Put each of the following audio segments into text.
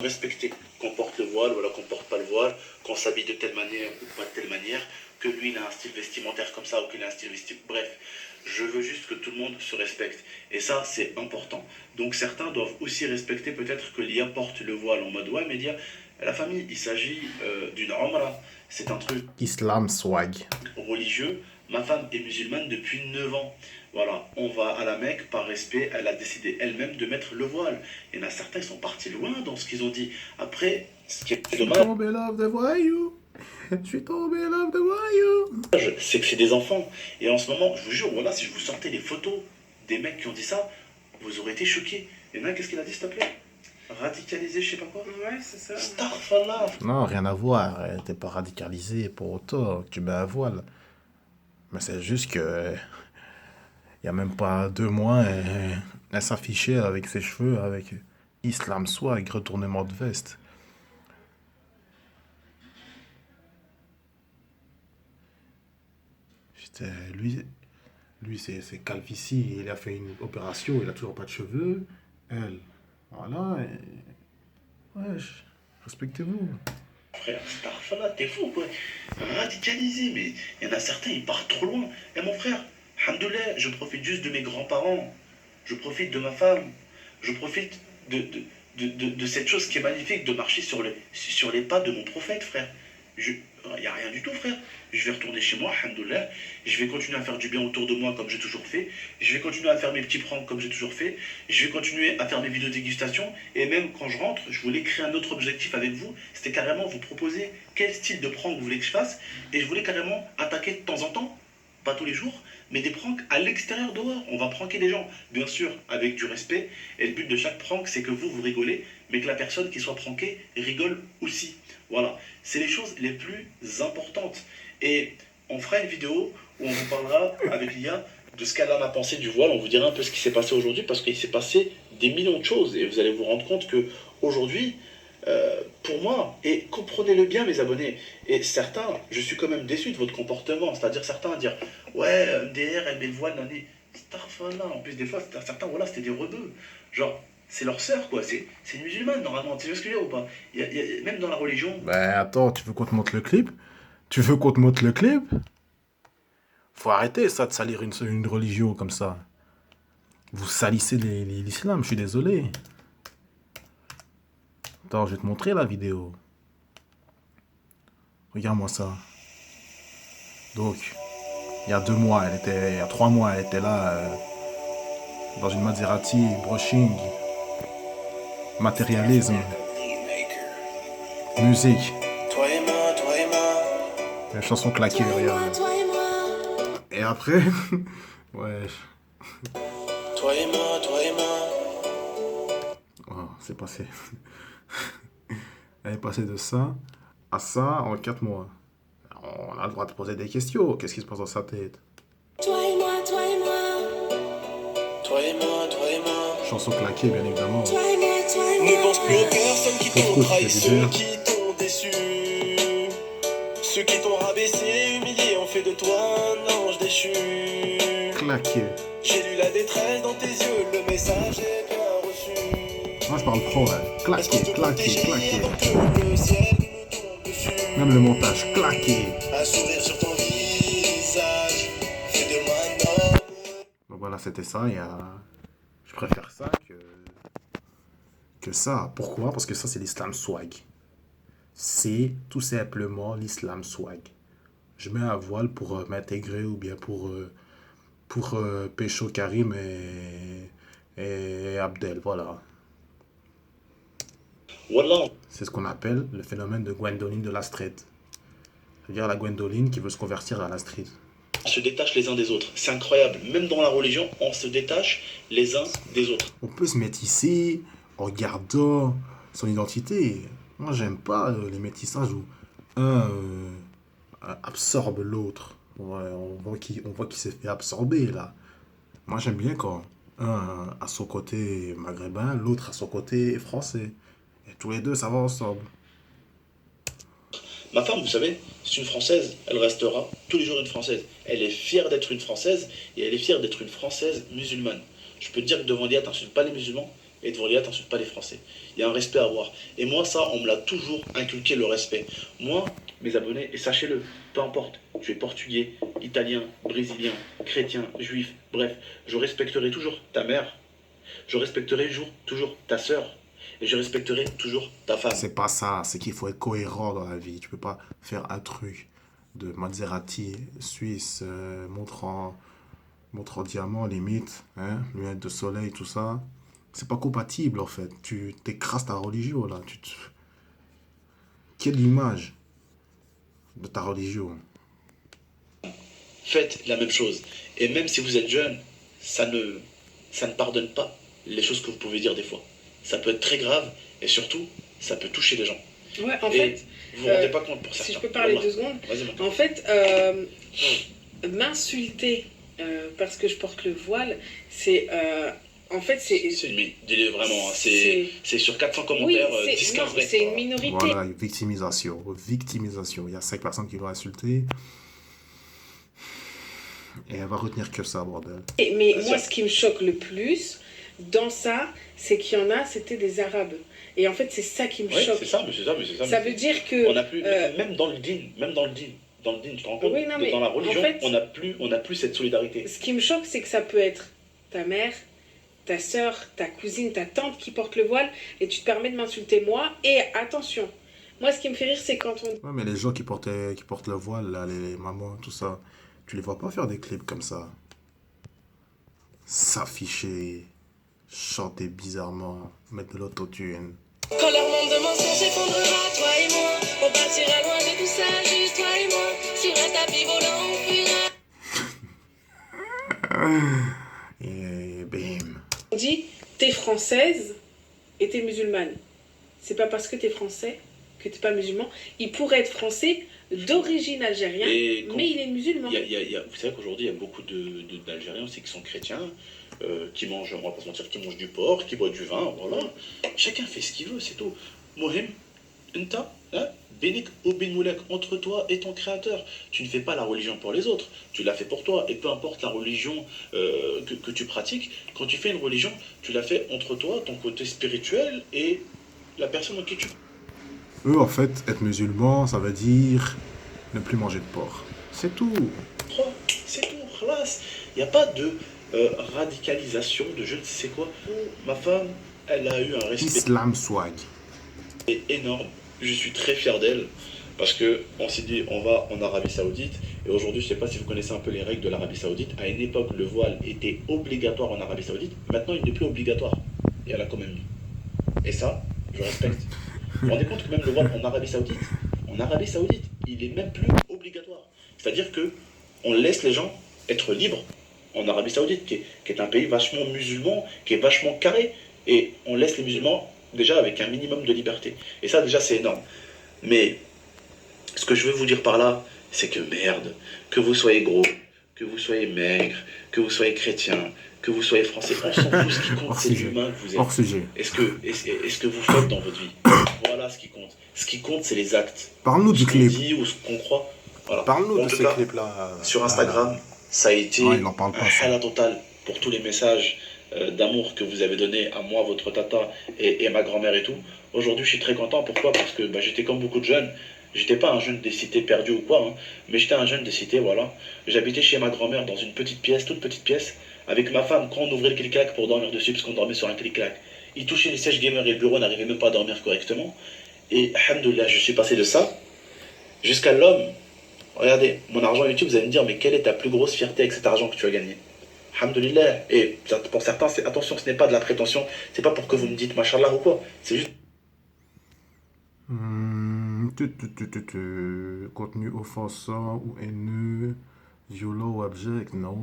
Respecter qu'on porte le voile, voilà, qu'on porte pas le voile, qu'on s'habille de telle manière ou pas de telle manière, que lui il a un style vestimentaire comme ça ou qu'il a un style vestimentaire. Bref, je veux juste que tout le monde se respecte. Et ça, c'est important. Donc certains doivent aussi respecter peut-être que l'IA porte le voile en mode ouais, mais dire la famille, il s'agit d'une Omra. C'est un truc Islam swag. religieux. Ma femme est musulmane depuis 9 ans. Voilà, on va à la Mecque par respect, elle a décidé elle-même de mettre le voile. Il y en a certains qui sont partis loin dans ce qu'ils ont dit. Après, ce qui Je est suis dommage, tombé love de voyou. Je suis tombé love de voyou. c'est que c'est des enfants. Et en ce moment, je vous jure, voilà, si je vous sortais les photos des mecs qui ont dit ça, vous aurez été choqués. Et là, qu'est-ce qu'il a dit, s'il te plaît? Radicalisé, je sais pas quoi. Ouais, c'est ça. Starfallah. Non, rien à voir. T'es pas radicalisé pour autant que tu mets un voile. Mais c'est juste que. Il y a même pas 2 mois, elle s'affichait avec ses cheveux, avec Islam swag, retournement de veste. J'étais, lui c'est calvitie, il a fait une opération, il a toujours pas de cheveux. Elle, voilà. Wesh, respectez-vous. Frère, Starfallah, t'es fou, quoi. Radicalisé, mais il y en a certains, ils partent trop loin. Et mon frère, alhamdoulilah, je profite juste de mes grands-parents. Je profite de ma femme. Je profite de cette chose qui est magnifique, de marcher sur les pas de mon prophète, frère. Il n'y a rien du tout, frère. Je vais retourner chez moi, alhamdoulilah. Je vais continuer à faire du bien autour de moi comme j'ai toujours fait. Je vais continuer à faire mes petits pranks comme j'ai toujours fait. Je vais continuer à faire mes vidéos dégustation. Et même quand je rentre, je voulais créer un autre objectif avec vous. C'était carrément vous proposer quel style de prank vous voulez que je fasse. Et je voulais carrément attaquer de temps en temps, pas tous les jours, mais des pranks à l'extérieur dehors. On va pranker des gens, bien sûr, avec du respect. Et le but de chaque prank, c'est que vous rigolez, mais que la personne qui soit prankée rigole aussi. Voilà, c'est les choses les plus importantes. Et on fera une vidéo où on vous parlera avec l'IA de ce qu'elle en a pensé du voile. On vous dira un peu ce qui s'est passé aujourd'hui parce qu'il s'est passé des millions de choses. Et vous allez vous rendre compte que aujourd'hui, pour moi, et comprenez-le bien mes abonnés, et certains, je suis quand même déçu de votre comportement, c'est-à-dire certains à dire ouais, MDR, elle met le voile, l'année. Starfallah, en plus des fois, certains, voilà, c'était des rebeux. Genre, c'est leur sœur, quoi, c'est une musulmane normalement, tu sais ce que je veux dire ou pas? Même dans la religion, Ben attends, tu veux qu'on te montre le clip? Tu veux qu'on te montre le clip? Faut arrêter ça de salir une religion comme ça. Vous salissez l'islam, je suis désolé. Attends, je vais te montrer la vidéo. Regarde-moi ça. Donc, il y a 2 mois, il y a 3 mois, elle était là, dans une Maserati, brushing, matérialisme, musique, une chanson claquée derrière. Et après, ouais, oh, c'est passé. Elle est passée de ça à ça en 4 mois. On a le droit de poser des questions. Qu'est-ce qui se passe dans sa tête? Toi et moi, toi et moi. Toi et moi, toi et moi. Chanson claquée, bien évidemment. Toi et moi, toi et moi. Ne pense plus aux personnes qui t'ont trahi, ceux qui t'ont déçu. Ceux qui t'ont rabaissé, humilié, ont fait de toi un ange déchu. Claqué. J'ai lu la détresse dans tes yeux, le message est bien reçu. Moi, je parle pro, ouais. Claqué, claqué, claqué. Le ciel nous tombe dessus. Même le montage, claqué. Un sourire sur ton visage, fais de moi un homme. Donc voilà, c'était ça. Je préfère ça que ça. Pourquoi? Parce que ça, c'est l'islam swag. C'est tout simplement l'islam swag. Je mets un voile pour m'intégrer ou bien pour Pécho Karim et Abdel. Voilà. voilà, C'est ce qu'on appelle le phénomène de Gwendoline de la street. C'est-à-dire la Gwendoline qui veut se convertir à la street. on se détache les uns des autres. C'est incroyable. Même dans la religion, on se détache les uns des autres. On peut se métisser en gardant son identité. Moi, j'aime pas les métissages où un absorbe l'autre. Ouais, on voit qu'il s'est fait absorber là. Moi, j'aime bien quand un a son côté maghrébin, l'autre a son côté français. Et tous les deux, ça va ensemble. Ma femme, vous savez, c'est une Française, elle restera tous les jours une Française. Elle est fière d'être une Française et elle est fière d'être une Française musulmane. Je peux te dire que devant Dieu, t'insultes pas les musulmans, Et devant l'IA, t'insultes pas les Français. Il y a un respect à avoir. Et moi, ça, on me l'a toujours inculqué, le respect. Moi, mes abonnés, et sachez-le, peu importe, tu es portugais, italien, brésilien, chrétien, juif, bref, je respecterai toujours ta mère, je respecterai toujours ta sœur, et je respecterai toujours ta femme. C'est pas ça, c'est qu'il faut être cohérent dans la vie. Tu peux pas faire un truc de Maserati suisse montre en diamant limite, hein, lunettes de soleil, tout ça. C'est pas compatible en fait. Tu t'écrases ta religion là. Quelle image de ta religion? Faites la même chose. Et même si vous êtes jeune, ça ne pardonne pas les choses que vous pouvez dire des fois. Ça peut être très grave et surtout, ça peut toucher les gens. Ouais, en Et fait, vous vous rendez pas compte pour certains. si je peux parler Wallah. 2 secondes, Vas-y, maintenant. en fait, m'insulter parce que je porte le voile, c'est. En fait, c'est. Dis-le vraiment, hein, c'est sur 400 Oui, commentaires, c'est 10-15 non, vrais. c'est une minorité. Voilà, victimisation. Victimisation. Il y a 5 personnes qui l'ont insulté. Et elle va retenir que ça, bordel. Mais Bien moi, sûr. ce qui me choque le plus dans ça, c'est qu'il y en a, c'était des Arabes. Et en fait, c'est ça qui me Oui, choque. c'est ça, mais c'est ça, mais c'est ça. Ça veut dire que. On a plus, même dans le din, tu te rends compte, Oui, non, mais dans la religion, en fait- on n'a plus cette solidarité. Ce qui me choque, c'est que ça peut être ta mère, ta soeur, ta cousine, ta tante qui porte le voile, et tu te permets de m'insulter moi. Et attention, moi, ce qui me fait rire, c'est quand on. Ouais, mais les gens qui portent le voile, là, les mamans, tout ça, tu les vois pas faire des clips comme ça. S'afficher, chanter bizarrement, mettre de l'autotune. Quand leur monde de mensonges s'effondrera, toi et moi, on partira loin de tout ça, juste toi et moi. Sur un tapis volant, on fuira. Et bim. On dit, t'es française et t'es musulmane. C'est pas parce que t'es français que t'es pas musulman. Il pourrait être français d'origine algérienne, Et quand- mais il est musulman. Vous savez qu'aujourd'hui, il y a beaucoup d'Algériens aussi qui sont chrétiens, qui mangent, on va pas se mentir, qui mangent du porc, qui boivent du vin, voilà. Chacun fait ce qu'il veut, c'est tout. Mohim, Inta, Benik ou Bin Moulek, entre toi et ton créateur. Tu ne fais pas la religion pour les autres, tu la fais pour toi. Et peu importe la religion que tu pratiques, quand tu fais une religion, tu la fais entre toi, ton côté spirituel et la personne en qui tu Eux, en fait, être musulman, ça veut dire ne plus manger de porc. C'est tout. crois. C'est tout, khalas. Il n'y a pas de radicalisation, de je ne sais quoi. Ma femme, elle a eu un respect Islam swag. énorme. Je suis très fier d'elle parce que on s'est dit on va en Arabie Saoudite et aujourd'hui je sais pas si vous connaissez un peu les règles de l'Arabie Saoudite. À une époque le voile était obligatoire en Arabie Saoudite. Maintenant il n'est plus obligatoire et elle a quand même mis. Et ça je respecte. Vous vous rendez compte que même le voile en Arabie Saoudite, il est même plus obligatoire. C'est-à-dire que on laisse les gens être libres en Arabie Saoudite, qui est un pays vachement musulman, qui est vachement carré, et on laisse les musulmans déjà avec un minimum de liberté. Et ça déjà c'est énorme. Mais ce que je veux vous dire par là, c'est que merde, que vous soyez gros, que vous soyez maigre, que vous soyez chrétien, que vous soyez français, on s'en fout, ce qui compte Hors c'est sujet. l'humain que vous êtes. Hors sujet. Est-ce que vous faites dans votre vie? Voilà ce qui compte. Ce qui compte, c'est les actes. Parle-nous Ce du qu'on clip. dit ou ce qu'on croit. Voilà. Parle-nous En de tout ces cas, clips-là. Sur Instagram, ça a été Non, il n'en parle pas, un ça. hala total pour tous les messages d'amour que vous avez donnés à moi, votre tata et ma grand-mère et tout. Aujourd'hui, je suis très content. Pourquoi? Parce que j'étais comme beaucoup de jeunes. J'étais pas un jeune des cités perdu ou quoi, hein, mais j'étais un jeune des cités, voilà. J'habitais chez ma grand-mère dans une petite pièce, toute petite pièce, avec ma femme. Quand on ouvrait le clic-clac pour dormir dessus, parce qu'on dormait sur un clic-clac, il touchait les sièges gamer et le bureau, on n'arrivait même pas à dormir correctement. Et alhamdoulilah, je suis passé de ça jusqu'à l'homme. Regardez, mon argent YouTube, vous allez me dire, mais quelle est ta plus grosse fierté avec cet argent que tu as gagné? Alhamdoulilah. Et pour certains, attention, ce n'est pas de la prétention, c'est pas pour que vous me dites machallah ou quoi, c'est juste. Contenu offensant ou haineux, violent ou abject, non.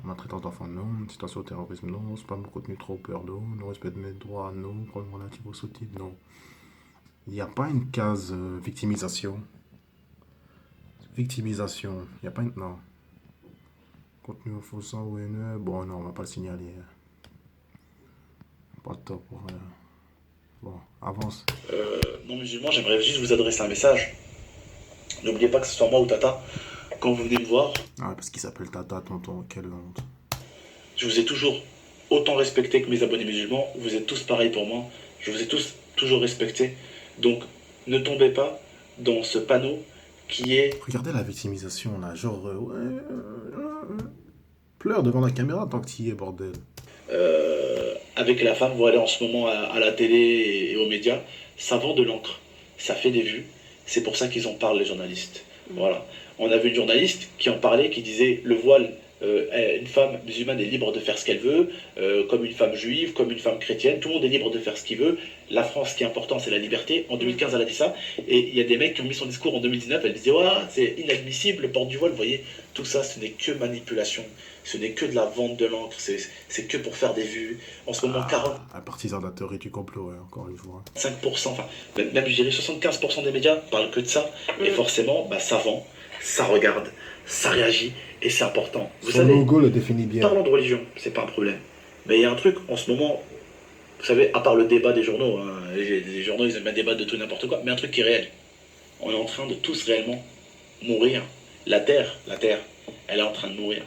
Maltraitance d'enfants, non. Citation au terrorisme, non. Spam ou contenu trop peur, non. Non-respect de mes droits, non. Problème relatif au sous-titres, non. Il n'y a pas une case victimisation. Victimisation. Il n'y a pas une. Non. Contenu offensant ou haineux, bon, non, on va pas le signaler. Pas le top pour. Bon, avance. Non musulman, j'aimerais juste vous adresser un message. N'oubliez pas que ce soit moi ou Tata, quand vous venez me voir, Ah, parce qu'il s'appelle Tata, tonton, quelle honte. je vous ai toujours autant respecté que mes abonnés musulmans. Vous êtes tous pareils pour moi. Je vous ai tous toujours respecté. Donc, ne tombez pas dans ce panneau qui est... Regardez la victimisation, là, genre... pleure devant la caméra tant que tu y es, bordel. Avec la femme, vous allez en ce moment à la télé et aux médias, ça vend de l'encre. Ça fait des vues. C'est pour ça qu'ils en parlent, les journalistes. Voilà. On a vu une journaliste qui en parlait, qui disait le voile, une femme musulmane est libre de faire ce qu'elle veut, comme une femme juive, comme une femme chrétienne, tout le monde est libre de faire ce qu'il veut. La France, ce qui est important, c'est la liberté. En 2015, elle a dit ça, et il y a des mecs qui ont mis son discours en 2019, elle disait ouais, c'est inadmissible, le port du voile, vous voyez, tout ça, ce n'est que manipulation, ce n'est que de la vente de l'encre, c'est que pour faire des vues. En ce moment, Un partisan de la théorie du complot, ouais, encore une fois. 5%, enfin, même je dirais 75% des médias parlent que de ça, et forcément, bah, ça vend, ça regarde, ça réagit, et c'est important. Vous Son savez, logo le définit bien. parlons de religion, c'est pas un problème. Mais il y a un truc, en ce moment, vous savez, à part le débat des journaux, hein, les journaux, ils aiment bien débattre de tout et n'importe quoi, mais un truc qui est réel. On est en train de tous réellement mourir. La Terre, elle est en train de mourir.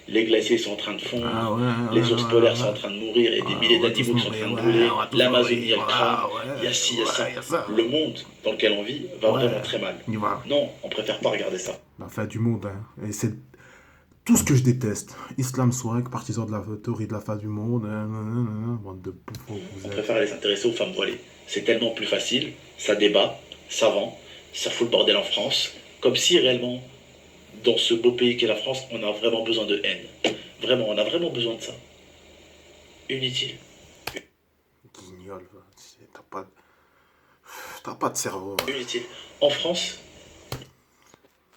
Les glaciers sont en train de fondre, les ours polaires sont en train de mourir, et des milliers d'animaux qui sont en train de brûler, l'Amazonie, elle crame, il y a ci, il y a ça. Le monde dans lequel on vit va vraiment très mal. Non, on préfère pas regarder ça. La fin du monde, hein. Et c'est tout ce que je déteste. Islam swag, partisan de la théorie de la fin du monde, bande de bouffons. On préfère aller s'intéresser aux femmes voilées. C'est tellement plus facile, ça débat, ça vend, ça fout le bordel en France, comme si réellement, dans ce beau pays qu'est la France, on a vraiment besoin de haine. Vraiment, on a vraiment besoin de ça. Inutile. Guignol, t'as pas de cerveau. Hein. Inutile. En France,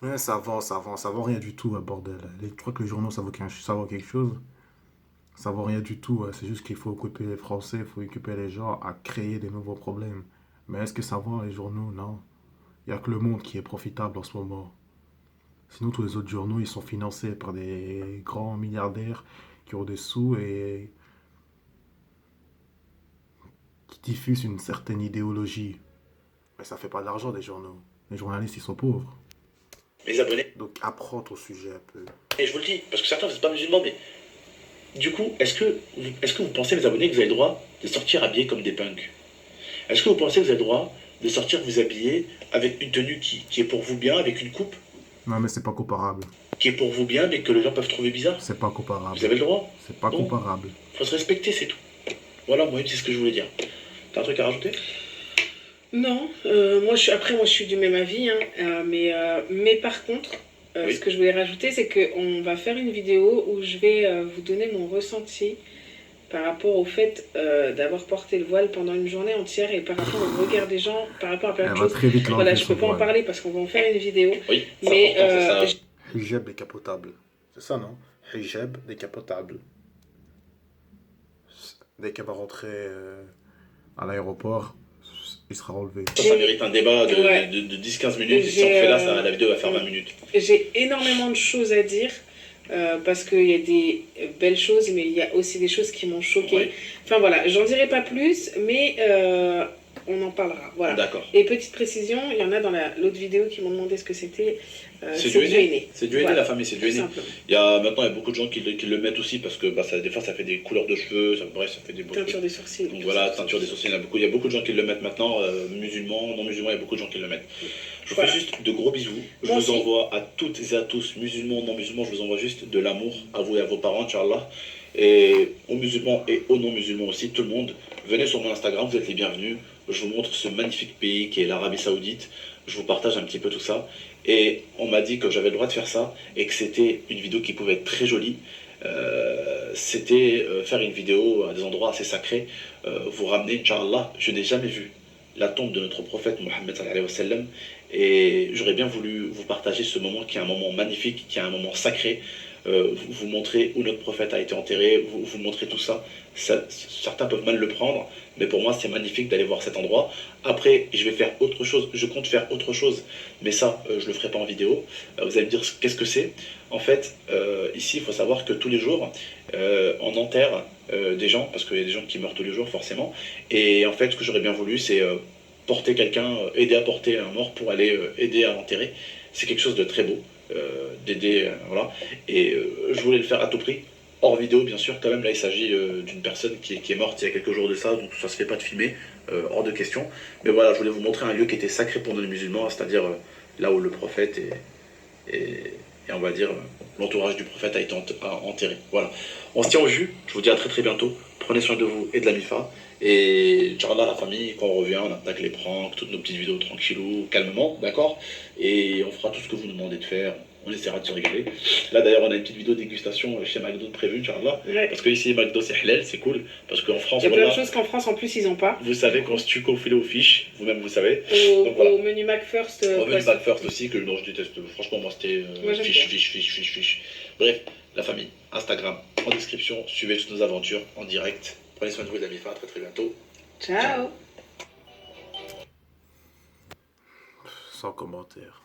Ouais, ça vend rien du tout, bordel. Tu crois que les journaux, ça vaut quelque chose? Ça vaut rien du tout, c'est juste qu'il faut occuper les Français, il faut occuper les gens à créer des nouveaux problèmes. Mais est-ce que ça vend les journaux? Non. Il n'y a que Le Monde qui est profitable en ce moment. Sinon, tous les autres journaux, ils sont financés par des grands milliardaires qui ont des sous et qui diffusent une certaine idéologie. Mais ça fait pas de l'argent des journaux. Les journalistes, ils sont pauvres. mes abonnés, Donc apprends ton sujet un peu. et je vous le dis, parce que certains vous n'êtes pas musulmans, mais du coup, est-ce que vous pensez, mes abonnés, que vous avez le droit de sortir habillés comme des punks? Est-ce que vous pensez que vous avez le droit de sortir vous habiller avec une tenue qui est pour vous bien, avec une coupe Non, mais c'est pas comparable. qui est pour vous bien, mais que les gens peuvent trouver bizarre? C'est pas comparable. Vous avez le droit. C'est pas Non. comparable. Faut se respecter, c'est tout. Voilà, moi, c'est ce que je voulais dire. T'as un truc à rajouter? Non, moi je suis du même avis, hein, mais par contre, Oui. ce que je voulais rajouter, c'est qu'on va faire une vidéo où je vais vous donner mon ressenti par rapport au fait d'avoir porté le voile pendant une journée entière et par rapport au regard des gens, par rapport à plein Elle de va choses. très vite Voilà, l'enlever, je peux son pas en voile. parler parce qu'on va en faire une vidéo, Oui, c'est mais important, c'est ça. Hijab décapotable. C'est ça, non? Hijab décapotable. Dès qu'elle va rentrer à l'aéroport, il sera enlevé. Ça mérite un débat de, Ouais. de 10-15 minutes, et si on fait là, la vidéo va faire 20 minutes. j'ai énormément de choses à dire. Parce qu'il y a des belles choses, mais il y a aussi des choses qui m'ont choquée. Oui. Enfin voilà, j'en dirai pas plus, mais on en parlera. Voilà. D'accord. Et petite précision, il y en a dans l'autre vidéo qui m'ont demandé ce que c'était. C'est du du henné. C'est du henné, Voilà. la famille, c'est du Tout henné. simplement. Maintenant, il y a beaucoup de gens qui le mettent aussi parce que bah, des fois, ça fait des couleurs de cheveux, bref, ça fait des beaux trucs. Teinture des sourcils. Donc voilà, teinture des sourcils, il y a beaucoup de gens qui le mettent maintenant, musulmans, non musulmans, il y a beaucoup de gens qui le mettent. Je vous Voilà. fais juste de gros bisous. Je Moi vous aussi. envoie à toutes et à tous, musulmans, non musulmans, je vous envoie juste de l'amour à vous et à vos parents, Inch'Allah. Et aux musulmans et aux non musulmans aussi, tout le monde. Venez sur mon Instagram, vous êtes les bienvenus. Je vous montre ce magnifique pays qui est l'Arabie Saoudite. Je vous partage un petit peu tout ça. Et on m'a dit que j'avais le droit de faire ça et que c'était une vidéo qui pouvait être très jolie. C'était faire une vidéo à des endroits assez sacrés, vous ramener, Inch'Allah. Je n'ai jamais vu la tombe de notre prophète Mohammed sallallahu alayhi wa sallam, et j'aurais bien voulu vous partager ce moment qui est un moment magnifique, qui est un moment sacré, vous montrer où notre prophète a été enterré, vous montrer tout ça. Certains peuvent mal le prendre, mais pour moi c'est magnifique d'aller voir cet endroit. Après je vais faire autre chose, je compte faire autre chose, mais ça je le ferai pas en vidéo. Vous allez me dire qu'est-ce que c'est. En fait ici il faut savoir que tous les jours on enterre des gens, parce qu'il y a des gens qui meurent tous les jours forcément, et en fait ce que j'aurais bien voulu c'est porter quelqu'un, aider à porter un mort pour aller aider à l'enterrer. C'est quelque chose de très beau, d'aider, voilà, et je voulais le faire à tout prix. hors vidéo, bien sûr, quand même. Là, il s'agit d'une personne qui est morte il y a quelques jours de ça, donc ça se fait pas de filmer, hors de question. Mais voilà, je voulais vous montrer un lieu qui était sacré pour nous les musulmans, c'est-à-dire là où le prophète et on va dire l'entourage du prophète a été enterré. Voilà. On se tient au jus, je vous dis à très très bientôt. Prenez soin de vous et de la MIFA. Et Inch'Allah, la famille, quand on revient, on attaque les pranks, toutes nos petites vidéos tranquillou, calmement, d'accord? Et on fera tout ce que vous nous demandez de faire. On essaiera de se régaler. Là d'ailleurs, on a une petite vidéo dégustation chez McDo de prévue, Inch'Allah. Ouais. Parce que ici, McDo c'est halal, c'est cool. Parce qu'en France, Il y a plein voilà, de choses qu'en France, en plus, ils n'ont pas. vous savez qu'on se tue qu'au filet aux fiches, vous-même vous savez. Donc, Au menu McFirst. on veut poisson. le First aussi, que non, je déteste. Franchement, moi c'était Moi, j'aime fiche, bien. fiche. Bref, la famille, Instagram, en description. Suivez toutes nos aventures en direct. Prenez soin de vous et de la MIFA, à très très bientôt. Ciao. Sans commentaire.